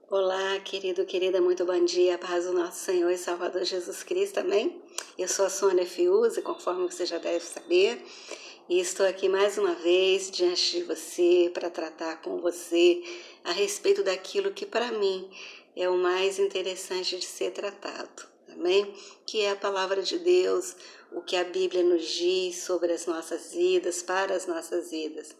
Olá, querida, muito bom dia, paz do nosso Senhor e Salvador Jesus Cristo, amém? Eu sou a Sônia Fiuza, conforme você já deve saber, e estou aqui mais uma vez diante de você para tratar com você a respeito daquilo que para mim é o mais interessante de ser tratado, amém? Que é a palavra de Deus, o que a Bíblia nos diz sobre as nossas vidas, para as nossas vidas.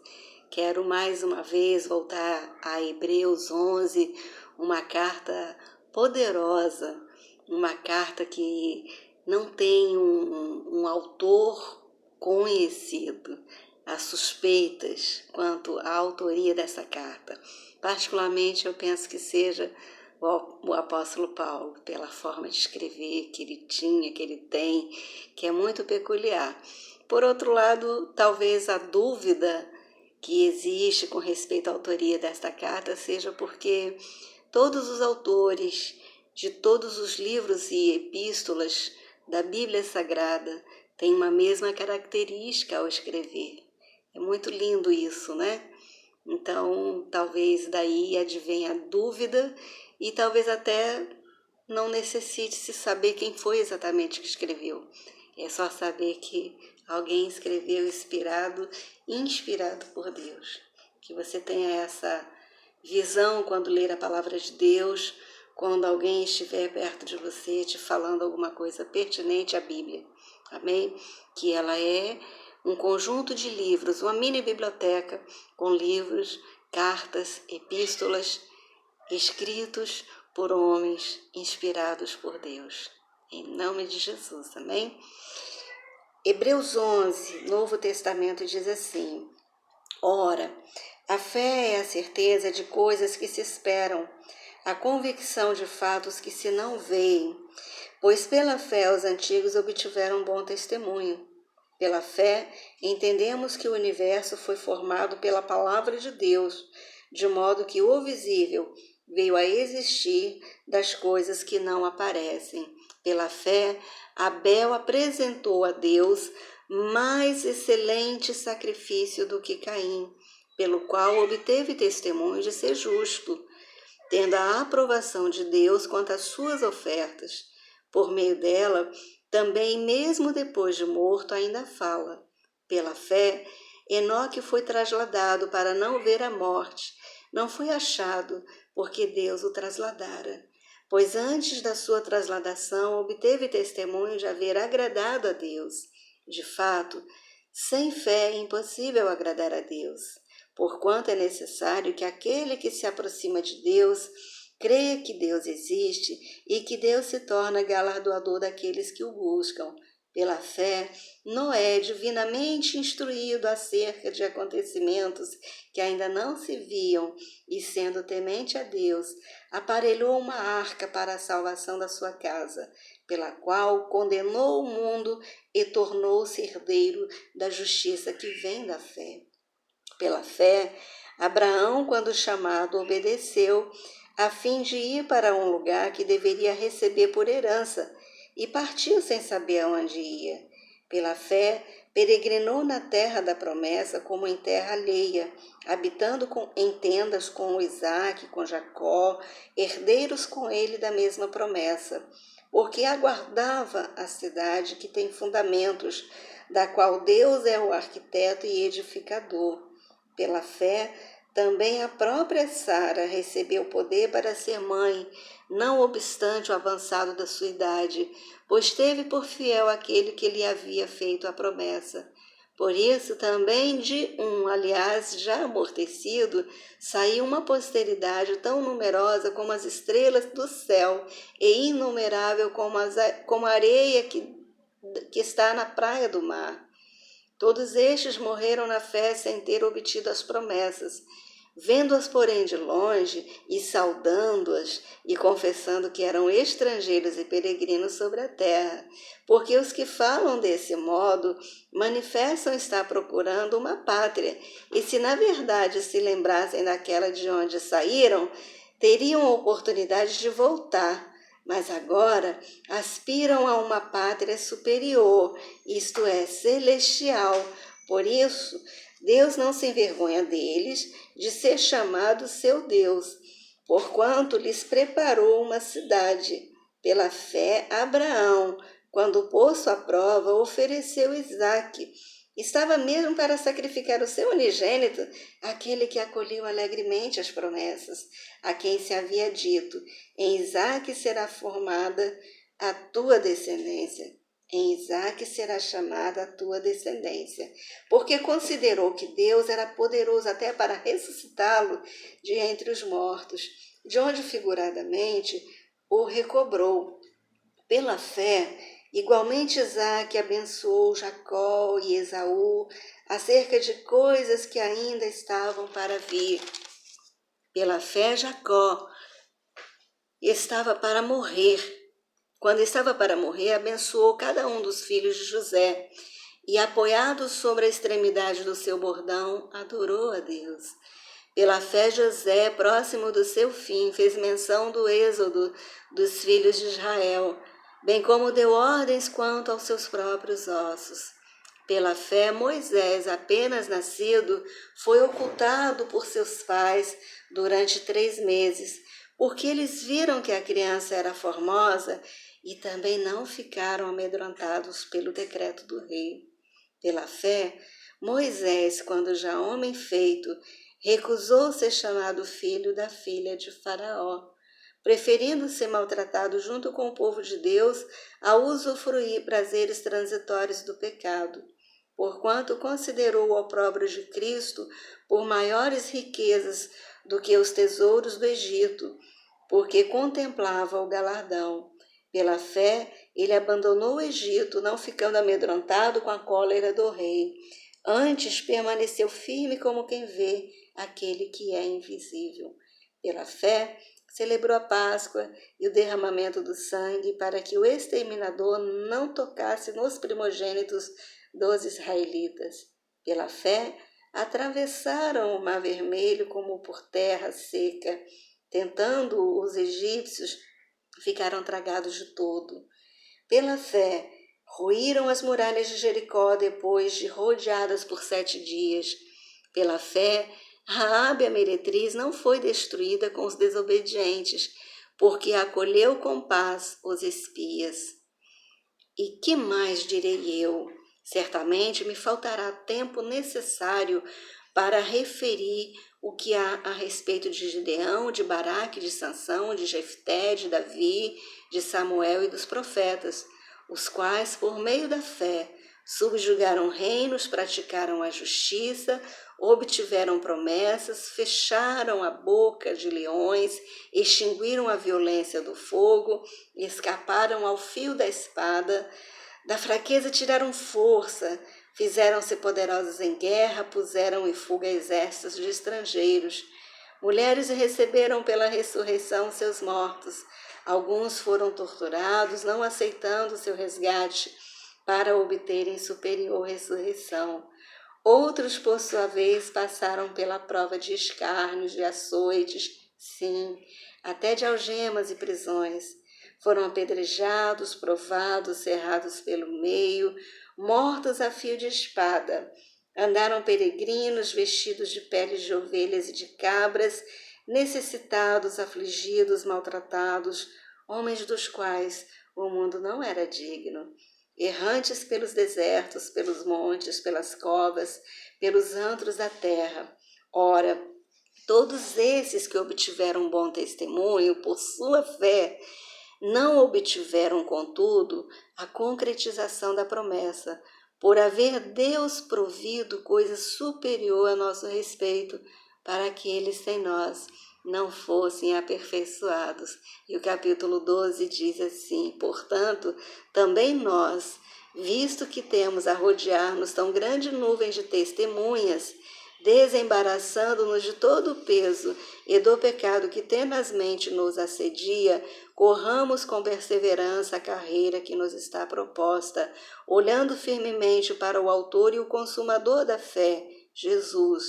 Quero mais uma vez voltar a Hebreus 11, uma carta poderosa, uma carta que não tem um autor conhecido. Há suspeitas quanto à autoria dessa carta. Particularmente, eu penso que seja o apóstolo Paulo, pela forma de escrever que ele tinha, que ele tem, que é muito peculiar. Por outro lado, talvez a dúvida que existe com respeito à autoria desta carta seja porque todos os autores de todos os livros e epístolas da Bíblia Sagrada têm uma mesma característica ao escrever. É muito lindo isso, né? Então, talvez daí advenha a dúvida e talvez até não necessite se saber quem foi exatamente que escreveu. É só saber que alguém escreveu inspirado por Deus. Que você tenha essa visão quando ler a palavra de Deus, quando alguém estiver perto de você te falando alguma coisa pertinente à Bíblia. Amém? Que ela é um conjunto de livros, uma mini biblioteca com livros, cartas, epístolas, escritos por homens inspirados por Deus. Em nome de Jesus, amém? Hebreus 11, Novo Testamento, diz assim: Ora, a fé é a certeza de coisas que se esperam, a convicção de fatos que se não veem, pois pela fé os antigos obtiveram bom testemunho. Pela fé, entendemos que o universo foi formado pela palavra de Deus, de modo que o visível veio a existir das coisas que não aparecem. Pela fé, Abel apresentou a Deus mais excelente sacrifício do que Caim, pelo qual obteve testemunho de ser justo, tendo a aprovação de Deus quanto às suas ofertas. Por meio dela, também, mesmo depois de morto, ainda fala. Pela fé, Enoque foi trasladado para não ver a morte. Não foi achado, porque Deus o trasladara. Pois antes da sua trasladação, obteve testemunho de haver agradado a Deus. De fato, sem fé é impossível agradar a Deus, porquanto é necessário que aquele que se aproxima de Deus creia que Deus existe e que Deus se torna galardoador daqueles que o buscam. Pela fé, Noé, divinamente instruído acerca de acontecimentos que ainda não se viam, e sendo temente a Deus, aparelhou uma arca para a salvação da sua casa, pela qual condenou o mundo e tornou-se herdeiro da justiça que vem da fé. Pela fé, Abraão, quando chamado, obedeceu, a fim de ir para um lugar que deveria receber por herança, e partiu sem saber aonde ia. Pela fé, peregrinou na terra da promessa como em terra alheia, habitando em tendas com Isaque, com Jacó, herdeiros com ele da mesma promessa, porque aguardava a cidade que tem fundamentos, da qual Deus é o arquiteto e edificador. Pela fé, também a própria Sara recebeu poder para ser mãe, não obstante o avançado da sua idade, pois teve por fiel aquele que lhe havia feito a promessa. Por isso também de aliás, já amortecido, saiu uma posteridade tão numerosa como as estrelas do céu e inumerável como a areia que está na praia do mar. Todos estes morreram na fé sem ter obtido as promessas, vendo-as, porém, de longe e saudando-as e confessando que eram estrangeiros e peregrinos sobre a terra, porque os que falam desse modo manifestam estar procurando uma pátria, e se na verdade se lembrassem daquela de onde saíram, teriam a oportunidade de voltar. Mas agora aspiram a uma pátria superior, isto é, celestial. Por isso, Deus não se envergonha deles, de ser chamado seu Deus, porquanto lhes preparou uma cidade. Pela fé, Abraão, quando posto à prova, ofereceu Isaque. Estava mesmo para sacrificar o seu unigênito, aquele que acolheu alegremente as promessas, a quem se havia dito: em Isaque será formada a tua descendência. Em Isaque será chamada a tua descendência, porque considerou que Deus era poderoso até para ressuscitá-lo de entre os mortos, de onde figuradamente o recobrou. Pela fé, igualmente Isaque abençoou Jacó e Esaú acerca de coisas que ainda estavam para vir. Pela fé, Jacó estava para morrer. Quando estava para morrer, abençoou cada um dos filhos de José e, apoiado sobre a extremidade do seu bordão, adorou a Deus. Pela fé, José, próximo do seu fim, fez menção do êxodo dos filhos de Israel, bem como deu ordens quanto aos seus próprios ossos. Pela fé, Moisés, apenas nascido, foi ocultado por seus pais durante 3 meses, porque eles viram que a criança era formosa e também não ficaram amedrontados pelo decreto do rei. Pela fé, Moisés, quando já homem feito, recusou ser chamado filho da filha de Faraó, preferindo ser maltratado junto com o povo de Deus a usufruir prazeres transitórios do pecado, porquanto considerou o opróbrio de Cristo por maiores riquezas do que os tesouros do Egito, porque contemplava o galardão. Pela fé, ele abandonou o Egito, não ficando amedrontado com a cólera do rei. Antes, permaneceu firme como quem vê aquele que é invisível. Pela fé, celebrou a Páscoa e o derramamento do sangue para que o exterminador não tocasse nos primogênitos dos israelitas. Pela fé, atravessaram o Mar Vermelho como por terra seca, tentando os egípcios, ficaram tragados de todo. Pela fé, ruíram as muralhas de Jericó depois de rodeadas por 7 dias. Pela fé, Raabe a meretriz não foi destruída com os desobedientes, porque acolheu com paz os espias. E que mais direi eu? Certamente me faltará tempo necessário para referir o que há a respeito de Gideão, de Baraque, de Sansão, de Jefté, de Davi, de Samuel e dos profetas, os quais, por meio da fé, subjugaram reinos, praticaram a justiça, obtiveram promessas, fecharam a boca de leões, extinguiram a violência do fogo, escaparam ao fio da espada, da fraqueza tiraram força, fizeram-se poderosos em guerra, puseram em fuga exércitos de estrangeiros. Mulheres receberam pela ressurreição seus mortos. Alguns foram torturados, não aceitando seu resgate, para obterem superior ressurreição. Outros, por sua vez, passaram pela prova de escárnios, de açoites, sim, até de algemas e prisões. Foram apedrejados, provados, cerrados pelo meio, mortos a fio de espada. Andaram peregrinos, vestidos de peles de ovelhas e de cabras, necessitados, afligidos, maltratados, homens dos quais o mundo não era digno. Errantes pelos desertos, pelos montes, pelas covas, pelos antros da terra. Ora, todos esses que obtiveram bom testemunho por sua fé, não obtiveram, contudo, a concretização da promessa, por haver Deus provido coisa superior a nosso respeito, para que eles sem nós não fossem aperfeiçoados. E o capítulo 12 diz assim: portanto, também nós, visto que temos a rodear-nos tão grande nuvem de testemunhas, desembaraçando-nos de todo o peso e do pecado que tenazmente nos assedia, corramos com perseverança a carreira que nos está proposta, olhando firmemente para o autor e o consumador da fé, Jesus,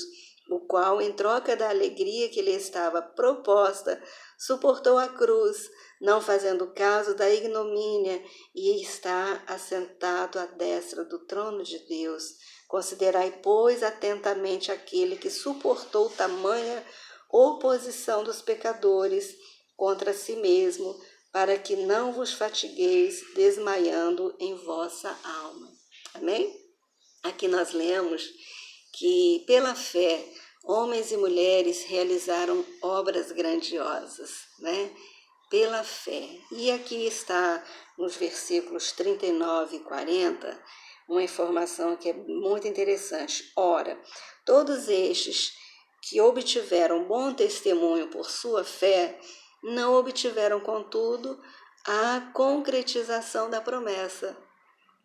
o qual, em troca da alegria que lhe estava proposta, suportou a cruz, não fazendo caso da ignomínia, e está assentado à destra do trono de Deus. Considerai, pois, atentamente aquele que suportou tamanha oposição dos pecadores contra si mesmo, para que não vos fatigueis desmaiando em vossa alma. Amém? Aqui nós lemos que pela fé homens e mulheres realizaram obras grandiosas, né? Pela fé. E aqui está nos versículos 39 e 40 uma informação que é muito interessante. Ora, todos estes que obtiveram bom testemunho por sua fé, não obtiveram, contudo, a concretização da promessa,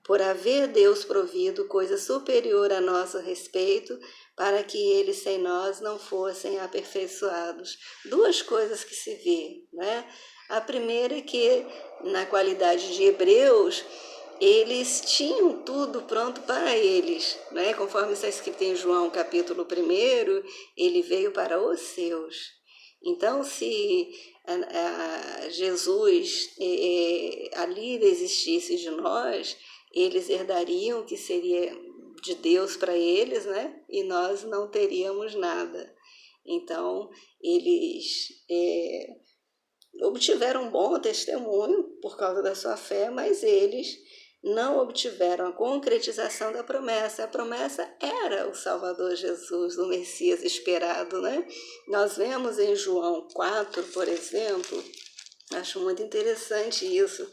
por haver Deus provido coisa superior a nosso respeito, para que eles sem nós não fossem aperfeiçoados. Duas coisas que se vê, né? A primeira é que, na qualidade de hebreus, eles tinham tudo pronto para eles, né? Conforme está escrito em João capítulo 1, ele veio para os seus. Então, se Jesus, a lida existisse de nós, eles herdariam o que seria de Deus para eles, né? E nós não teríamos nada. Então, eles obtiveram um bom testemunho por causa da sua fé, mas eles não obtiveram a concretização da promessa. A promessa era o Salvador Jesus, o Messias esperado, né? Nós vemos em João 4, por exemplo, acho muito interessante isso.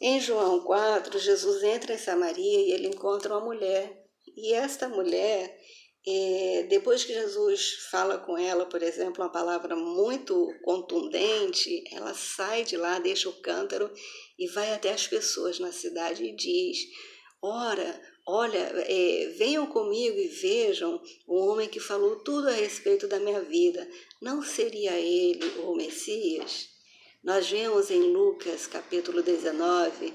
Em João 4, Jesus entra em Samaria e ele encontra uma mulher. E esta mulher, depois que Jesus fala com ela, por exemplo, uma palavra muito contundente, ela sai de lá, deixa o cântaro e vai até as pessoas na cidade e diz: Ora, olha, venham comigo e vejam o homem que falou tudo a respeito da minha vida. Não seria ele o Messias? Nós vemos em Lucas, capítulo 19,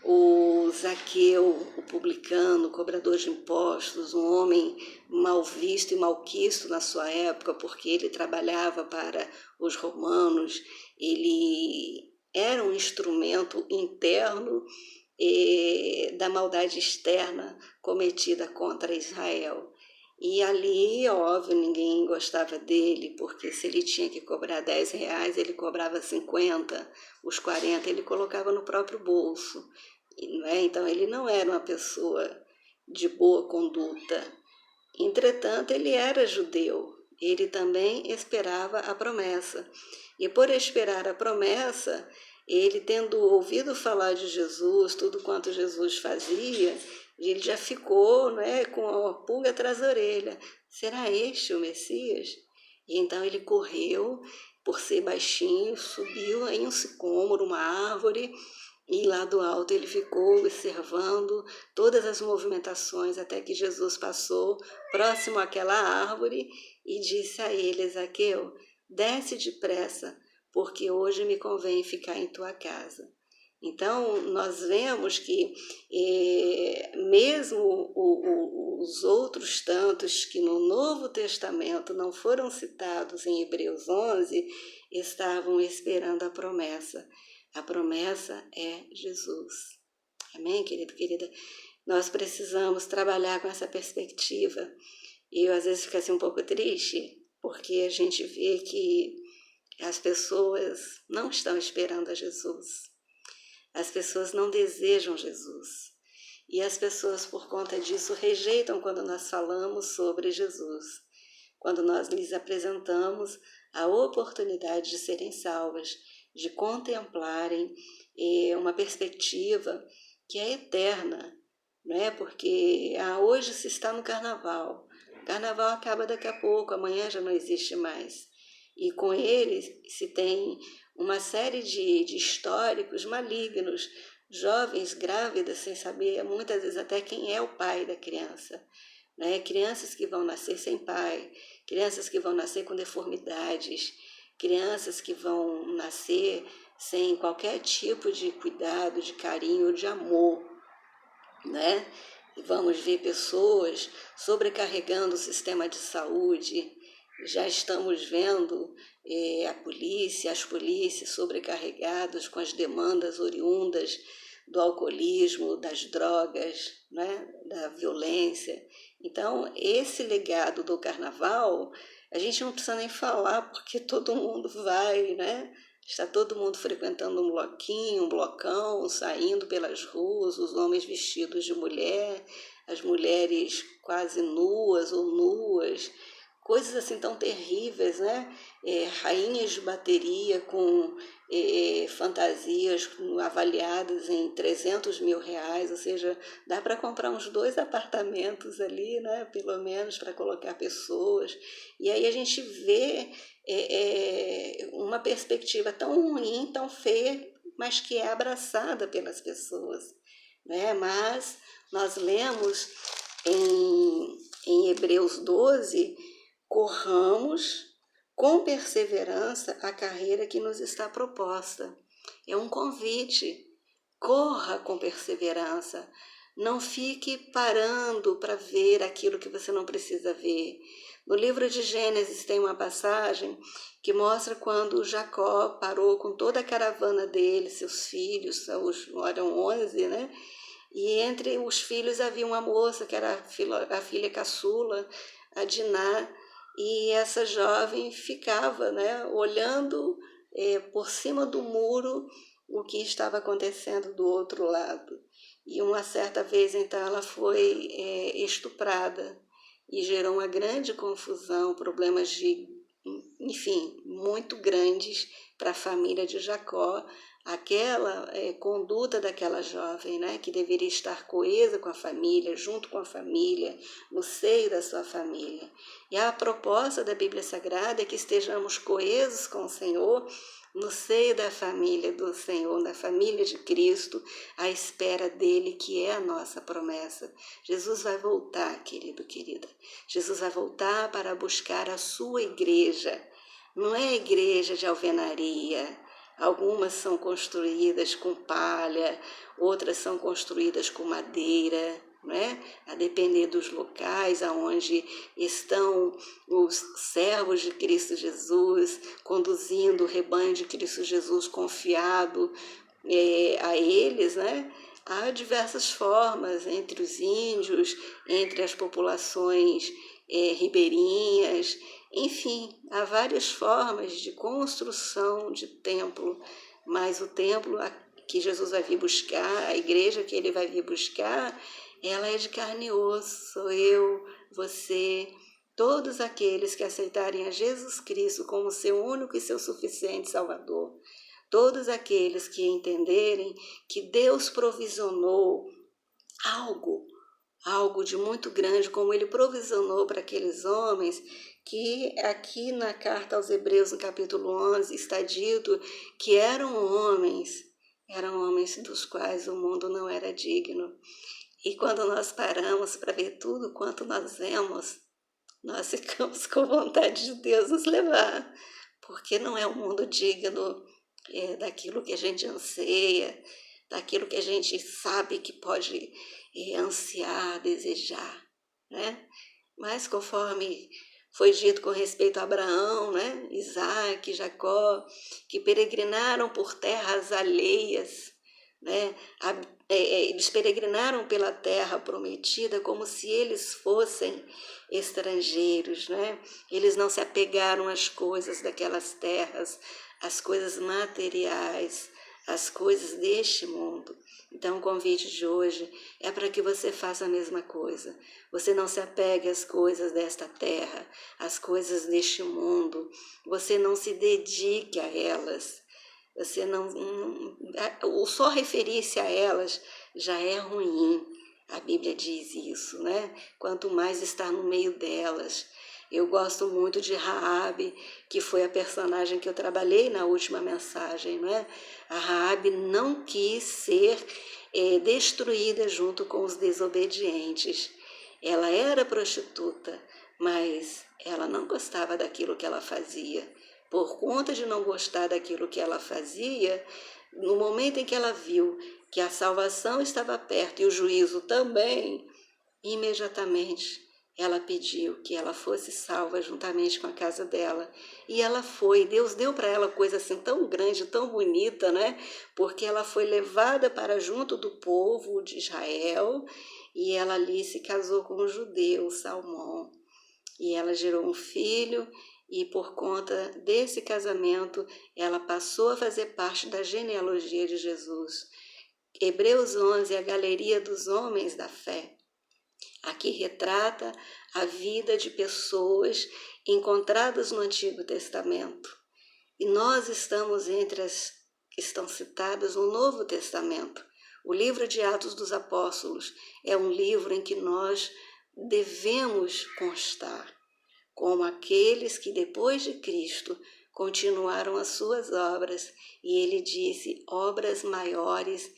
o Zaqueu, o publicano, cobrador de impostos, um homem mal visto e malquisto na sua época, porque ele trabalhava para os romanos, ele era um instrumento interno da maldade externa cometida contra Israel. E ali, óbvio, ninguém gostava dele, porque se ele tinha que cobrar 10 reais, ele cobrava 50, os 40 ele colocava no próprio bolso. Não é? Então, ele não era uma pessoa de boa conduta. Entretanto, ele era judeu, ele também esperava a promessa. E por esperar a promessa, ele tendo ouvido falar de Jesus, tudo quanto Jesus fazia, ele já ficou, né, com a pulga atrás da orelha. Será este o Messias? E então ele correu, por ser baixinho, subiu em um sicômoro, uma árvore, e lá do alto ele ficou observando todas as movimentações até que Jesus passou próximo àquela árvore e disse a ele: Zaqueu, desce depressa, porque hoje me convém ficar em tua casa. Então, nós vemos que mesmo os outros tantos que no Novo Testamento não foram citados em Hebreus 11, estavam esperando a promessa. A promessa é Jesus. Amém, querido, querida? Nós precisamos trabalhar com essa perspectiva. E eu, às vezes, fico assim um pouco triste, porque a gente vê que as pessoas não estão esperando a Jesus. As pessoas não desejam Jesus. E as pessoas, por conta disso, rejeitam quando nós falamos sobre Jesus. Quando nós lhes apresentamos a oportunidade de serem salvas, de contemplarem uma perspectiva que é eterna, não é? Porque hoje se está no carnaval. O carnaval acaba daqui a pouco, amanhã já não existe mais. E com ele se tem uma série de históricos malignos, jovens grávidas sem saber muitas vezes até quem é o pai da criança, né? Crianças que vão nascer sem pai, crianças que vão nascer com deformidades, crianças que vão nascer sem qualquer tipo de cuidado, de carinho, de amor, né? E vamos ver pessoas sobrecarregando o sistema de saúde. Já estamos vendo as polícias sobrecarregadas com as demandas oriundas do alcoolismo, das drogas, né, da violência. Então, esse legado do carnaval A gente não precisa nem falar, porque todo mundo vai, né? Está todo mundo frequentando um bloquinho, um blocão, saindo pelas ruas, os homens vestidos de mulher, as mulheres quase nuas ou nuas, coisas assim tão terríveis, né? Rainhas de bateria com fantasias avaliadas em 300 mil reais, ou seja, dá para comprar uns 2 apartamentos ali, né? Pelo menos para colocar pessoas. E aí a gente vê uma perspectiva tão ruim, tão feia, mas que é abraçada pelas pessoas, né? Mas nós lemos em Hebreus 12, corramos com perseverança a carreira que nos está proposta. É um convite, corra com perseverança, não fique parando para ver aquilo que você não precisa ver. No livro de Gênesis tem uma passagem que mostra quando Jacó parou com toda a caravana dele, seus filhos, eram 11, né? E entre os filhos havia uma moça que era a filha caçula, a Diná, e essa jovem ficava, né, olhando por cima do muro o que estava acontecendo do outro lado. E uma certa vez, então, ela foi estuprada e gerou uma grande confusão, problemas enfim, muito grandes para a família de Jacó, aquela conduta daquela jovem, né, que deveria estar coesa com a família, junto com a família, no seio da sua família. E a proposta da Bíblia Sagrada é que estejamos coesos com o Senhor, no seio da família do Senhor, da família de Cristo, à espera dele, que é a nossa promessa. Jesus vai voltar, querido, querida. Jesus vai voltar para buscar a sua igreja. Não é igreja de alvenaria. Algumas são construídas com palha, outras são construídas com madeira, né? A depender dos locais aonde estão os servos de Cristo Jesus, conduzindo o rebanho de Cristo Jesus confiado a eles, né? Há diversas formas entre os índios, entre as populações ribeirinhas, enfim, há várias formas de construção de templo, mas o templo que Jesus vai vir buscar, a igreja que ele vai vir buscar, ela é de carne e osso, sou eu, você, todos aqueles que aceitarem a Jesus Cristo como seu único e seu suficiente Salvador. Todos aqueles que entenderem que Deus provisionou algo de muito grande, como ele provisionou para aqueles homens, que aqui na carta aos Hebreus, no capítulo 11, está dito que eram homens dos quais o mundo não era digno. E quando nós paramos para ver tudo quanto nós vemos, nós ficamos com vontade de Deus nos levar, porque não é um mundo digno daquilo que a gente anseia, daquilo que a gente sabe que pode ansiar, desejar, né? Mas conforme foi dito com respeito a Abraão, né? Isaac, Jacó, que peregrinaram por terras alheias, né? Eles peregrinaram pela terra prometida como se eles fossem estrangeiros, né? Eles não se apegaram às coisas daquelas terras, às coisas materiais, às coisas deste mundo. Então, o convite de hoje é para que você faça a mesma coisa. Você não se apegue às coisas desta terra, às coisas deste mundo. Você não se dedique a elas. Você o só referir-se a elas já é ruim. A Bíblia diz isso, né? Quanto mais estar no meio delas. Eu gosto muito de Raabe, que foi a personagem que eu trabalhei na última mensagem, não é? A Raabe não quis ser destruída junto com os desobedientes. Ela era prostituta, mas ela não gostava daquilo que ela fazia. Por conta de não gostar daquilo que ela fazia, no momento em que ela viu que a salvação estava perto e o juízo também, imediatamente ela pediu que ela fosse salva juntamente com a casa dela. E ela foi. Deus deu para ela coisa assim tão grande, tão bonita, né? Porque ela foi levada para junto do povo de Israel e ela ali se casou com um judeu, Salmão. E ela gerou um filho e por conta desse casamento, ela passou a fazer parte da genealogia de Jesus. Hebreus 11, a galeria dos homens da fé. Aqui retrata a vida de pessoas encontradas no Antigo Testamento. E nós estamos entre as que estão citadas no Novo Testamento. O livro de Atos dos Apóstolos é um livro em que nós devemos constar como aqueles que depois de Cristo continuaram as suas obras, e ele disse: obras maiores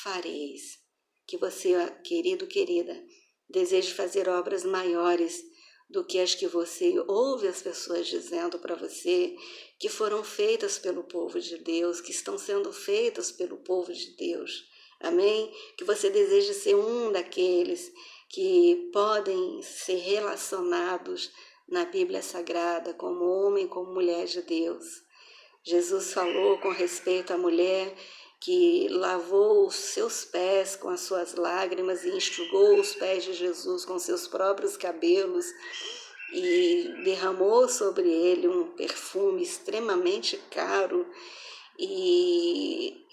fareis. Que você, querido, querida, deseje fazer obras maiores do que as que você ouve as pessoas dizendo para você, que foram feitas pelo povo de Deus, que estão sendo feitas pelo povo de Deus. Amém? Que você deseje ser um daqueles que podem ser relacionados na Bíblia Sagrada como homem, como mulher de Deus. Jesus falou com respeito à mulher que lavou os seus pés com as suas lágrimas e enxugou os pés de Jesus com seus próprios cabelos e derramou sobre ele um perfume extremamente caro. E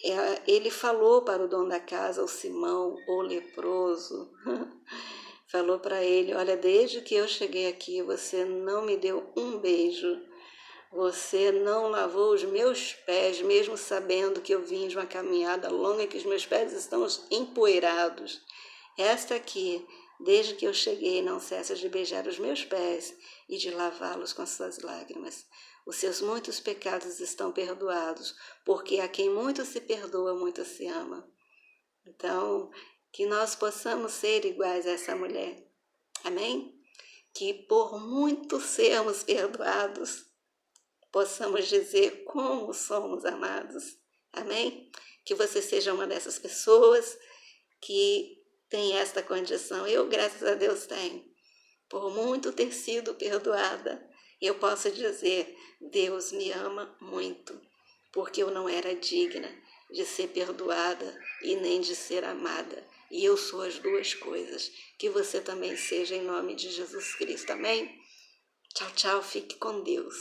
ele falou para o dono da casa, o Simão, o leproso, falou para ele: olha, desde que eu cheguei aqui, você não me deu um beijo, você não lavou os meus pés, mesmo sabendo que eu vim de uma caminhada longa e que os meus pés estão empoeirados. Esta aqui, desde que eu cheguei, não cessa de beijar os meus pés e de lavá-los com as suas lágrimas. Os seus muitos pecados estão perdoados, porque a quem muito se perdoa, muito se ama. Então, que nós possamos ser iguais a essa mulher. Amém? Que por muito sermos perdoados, possamos dizer como somos amados. Amém? Que você seja uma dessas pessoas que tem esta condição. Eu, graças a Deus, tenho. Por muito ter sido perdoada, eu posso dizer: Deus me ama muito, porque eu não era digna de ser perdoada e nem de ser amada. E eu sou as duas coisas. Que você também seja, em nome de Jesus Cristo. Amém? Tchau, tchau. Fique com Deus.